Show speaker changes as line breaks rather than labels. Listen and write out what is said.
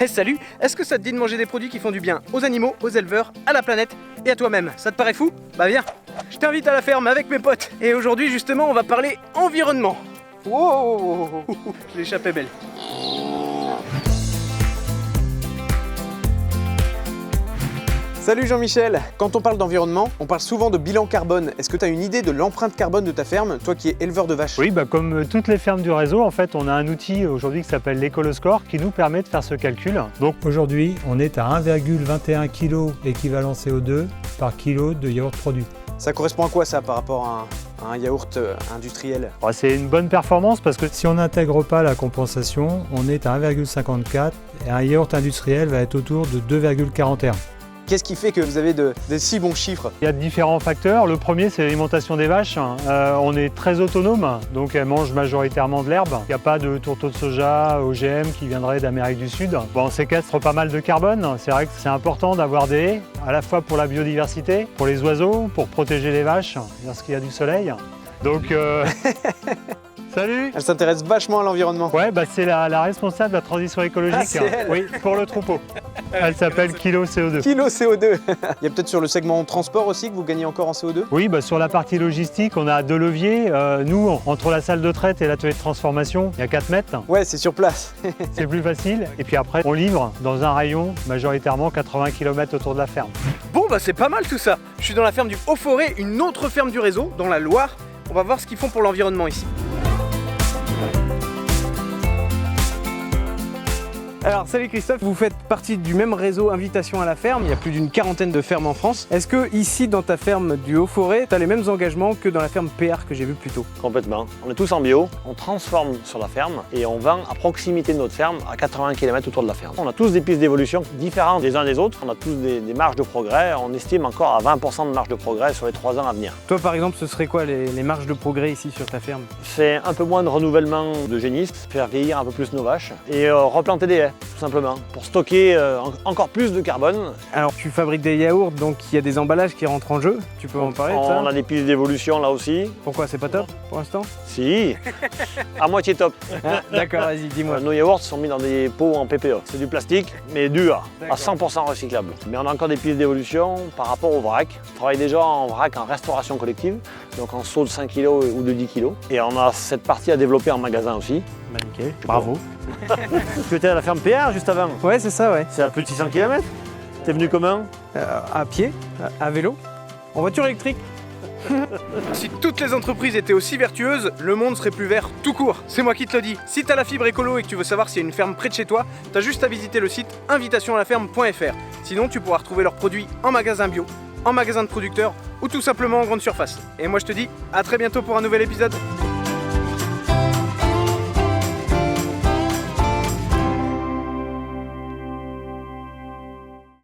Hey, salut, est-ce que ça te dit de manger des produits qui font du bien aux animaux, aux éleveurs, à la planète et à toi-même? Ça te paraît fou? Bah viens, je t'invite à la ferme avec mes potes. Et aujourd'hui justement on va parler environnement. Wow, je l'échappais belle. Salut Jean-Michel. Quand on parle d'environnement, on parle souvent de bilan carbone. Est-ce que tu as une idée de l'empreinte carbone de ta ferme, toi qui es éleveur de vaches?
Oui, comme toutes les fermes du réseau, en fait, on a un outil aujourd'hui qui s'appelle l'Écoloscore qui nous permet de faire ce calcul.
Donc aujourd'hui, on est à 1,21 kg équivalent CO2 par kilo de yaourt produit.
Ça correspond à quoi ça par rapport à un yaourt industriel?
C'est une bonne performance parce que
Si on n'intègre pas la compensation, on est à 1,54 et un yaourt industriel va être autour de 2,41.
Qu'est-ce qui fait que vous avez de si bons chiffres?
il y a différents facteurs. Le premier, c'est l'alimentation des vaches. On est très autonome, donc elles mangent majoritairement de l'herbe. Il n'y a pas de tourteaux de soja OGM qui viendraient d'Amérique du Sud. On séquestre pas mal de carbone. C'est vrai que c'est important d'avoir des haies, à la fois pour la biodiversité, pour les oiseaux, pour protéger les vaches lorsqu'il y a du soleil. Donc, salut!
Elle s'intéresse vachement à l'environnement.
Ouais, c'est la responsable de la transition écologique.
Ah, c'est elle.
Oui, pour le troupeau. Elle s'appelle Kilo CO2.
Kilo CO2. Il y a peut-être sur le segment transport aussi que vous gagnez encore en CO2?
Oui, sur la partie logistique, on a deux leviers. Nous, entre la salle de traite et l'atelier de transformation, il y a 4 mètres.
Ouais, c'est sur place.
C'est plus facile. Et puis après, on livre dans un rayon majoritairement 80 km autour de la ferme.
Bon, c'est pas mal tout ça. Je suis dans la ferme du Haut-Forêt, une autre ferme du réseau, dans la Loire. On va voir ce qu'ils font pour l'environnement ici. Alors salut Christophe, vous faites partie du même réseau Invitation à la ferme, il y a plus d'une quarantaine de fermes en France. Est-ce que ici dans ta ferme du Haut-Forêt, tu as les mêmes engagements que dans la ferme PR que j'ai vu plus tôt?
Complètement. On est tous en bio, on transforme sur la ferme et on vend à proximité de notre ferme, à 80 km autour de la ferme. On a tous des pistes d'évolution différentes des uns des autres, on a tous des marges de progrès, on estime encore à 20% de marge de progrès sur les 3 ans à venir.
Toi par exemple, ce serait quoi les marges de progrès ici sur ta ferme?
C'est un peu moins de renouvellement de génisses, faire vieillir un peu plus nos vaches et replanter des haies. Tout simplement, pour stocker encore plus de carbone.
Alors tu fabriques des yaourts, donc il y a des emballages qui rentrent en jeu, tu peux en parler de ça?
On a des pistes d'évolution là aussi.
Pourquoi, c'est pas top pour l'instant?
Si, à moitié top.
Ah, d'accord, vas-y, dis-moi.
Nos yaourts sont mis dans des pots en PPE. C'est du plastique, mais dur, à 100% recyclable. Mais on a encore des pistes d'évolution par rapport au vrac. On travaille déjà en vrac en restauration collective, donc en seau de 5 kg ou de 10 kg. Et on a cette partie à développer en magasin aussi.
Nickel, bravo.
Tu étais à la ferme PR juste avant?
Ouais, c'est ça, ouais.
C'est à plus de 600 km. T'es venu comment?
À pied, à vélo, en voiture électrique. Si toutes les entreprises étaient aussi vertueuses, le monde serait plus vert tout court. C'est moi qui te le dis. Si t'as la fibre écolo et que tu veux savoir s'il y a une ferme près de chez toi, t'as juste à visiter le site invitationalaferme.fr. Sinon, tu pourras retrouver leurs produits en magasin bio, en magasin de producteurs ou tout simplement en grande surface. Et moi je te dis à très bientôt pour un nouvel épisode.